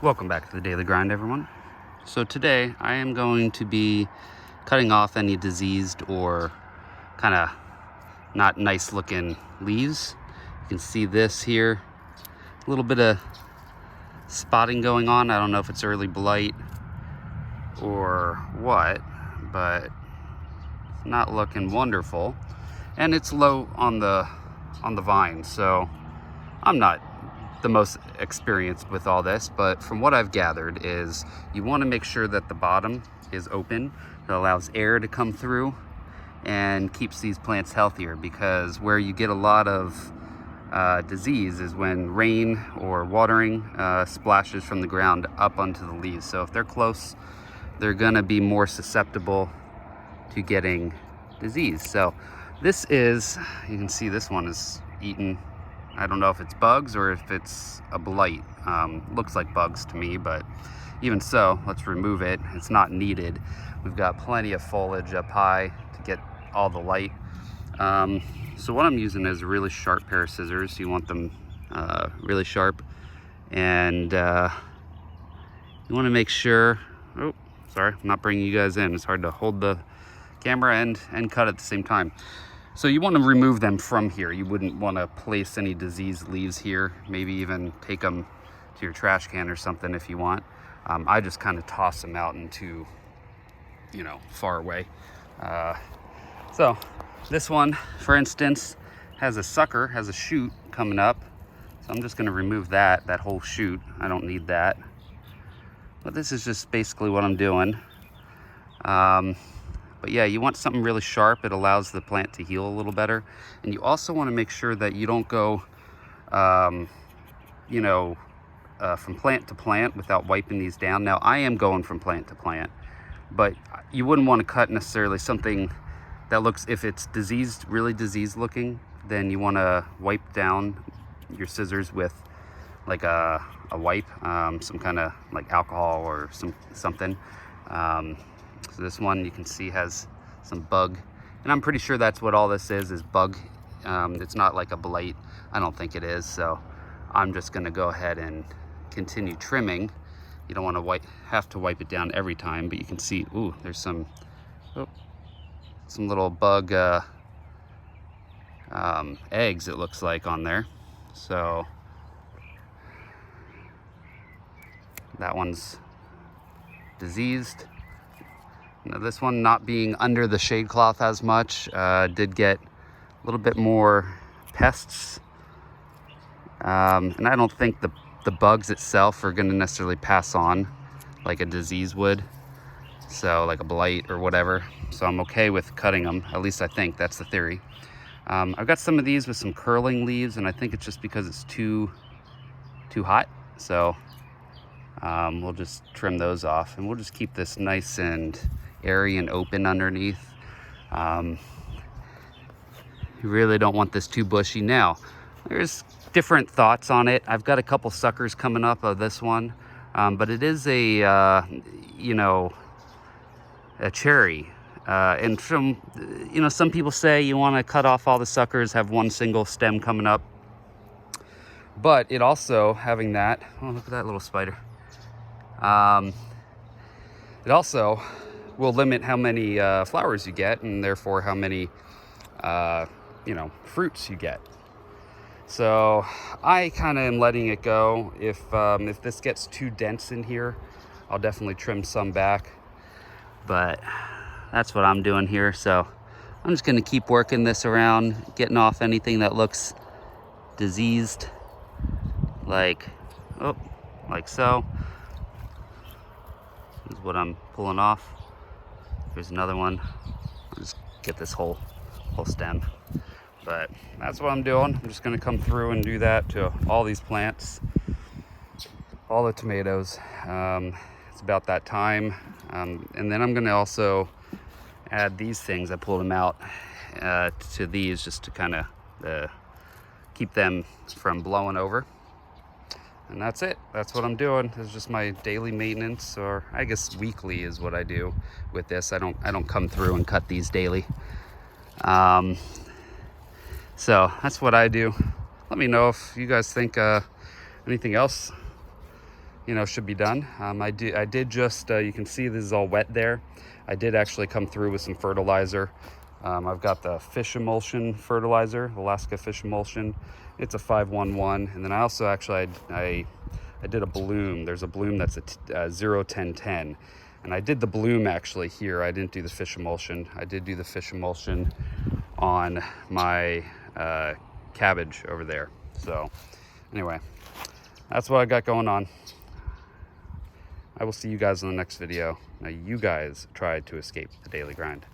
Welcome back to the Daily Grind, everyone. So today I am going to be cutting off any diseased or kind of not nice looking leaves. You can see this here, a little bit of spotting going on. I don't know if it's early blight or what, but it's not looking wonderful. And it's low on the vine, so I'm not the most experienced with all this, but from what I've gathered is you want to make sure that the bottom is open. It allows air to come through and keeps these plants healthier, because where you get a lot of disease is when rain or watering splashes from the ground up onto the leaves. So if they're close, they're gonna be more susceptible to getting disease. So this is, you can see this one is eaten. I don't know if it's bugs or if it's a blight. Looks like bugs to me, but even so, let's remove it. It's not needed. We've got plenty of foliage up high to get all the light. So what I'm using is a really sharp pair of scissors. You want them really sharp, and you want to make sure, oh, sorry, I'm not bringing you guys in. It's hard to hold the camera and cut at the same time. So you want to remove them from here. You wouldn't want to place any diseased leaves here. Maybe even take them to your trash can or something if you want. I just kind of toss them out into, far away. So this one, for instance, has a shoot coming up. So I'm just going to remove that whole shoot. I don't need that. But this is just basically what I'm doing. But yeah, you want something really sharp. It allows the plant to heal a little better. And you also want to make sure that you don't go, from plant to plant without wiping these down. Now, I am going from plant to plant, but you wouldn't want to cut necessarily something that looks, if it's diseased, really diseased looking, then you want to wipe down your scissors with like a wipe, some kind of like alcohol or something. So this one you can see has some bug, and I'm pretty sure that's what all this is bug. It's not like a blight. I don't think it is. So I'm just going to go ahead and continue trimming. You don't want to have to wipe it down every time, but you can see, ooh, there's some little bug eggs, it looks like, on there. So that one's diseased. Now this one, not being under the shade cloth as much, did get a little bit more pests. And I don't think the bugs itself are going to necessarily pass on like a disease would. So like a blight or whatever. So I'm okay with cutting them. At least I think that's the theory. I've got some of these with some curling leaves, and I think it's just because it's too hot. So we'll just trim those off, and we'll just keep this nice and airy and open underneath. You really don't want this too bushy. Now, there's different thoughts on it. I've got a couple suckers coming up of this one, but it is a cherry. And from, some people say you want to cut off all the suckers, have one single stem coming up. But it also, having that, oh, look at that little spider. It also will limit how many flowers you get, and therefore how many, fruits you get. So I kind of am letting it go. If this gets too dense in here, I'll definitely trim some back. But that's what I'm doing here. So I'm just going to keep working this around, getting off anything that looks diseased, like so. This is what I'm pulling off. Here's another one. I'll just get this whole stem. But that's what I'm doing. I'm just going to come through and do that to all these plants, all the tomatoes. It's about that time. And then I'm going to also add these things. I pulled them out to these just to kind of keep them from blowing over. And that's it. That's what I'm doing. It's just my daily maintenance, or I guess weekly is what I do with this. I don't come through and cut these daily. So that's what I do. Let me know if you guys think anything else you know, should be done. I did just, you can see this is all wet there. I did actually come through with some fertilizer. I've got the fish emulsion fertilizer, Alaska fish emulsion. It's a 511. And then I also actually, I did a bloom. There's a bloom that's a 01010. And I did the bloom actually here. I didn't do the fish emulsion. I did do the fish emulsion on my cabbage over there. So anyway, that's what I got going on. I will see you guys in the next video. Now you guys try to escape the daily grind.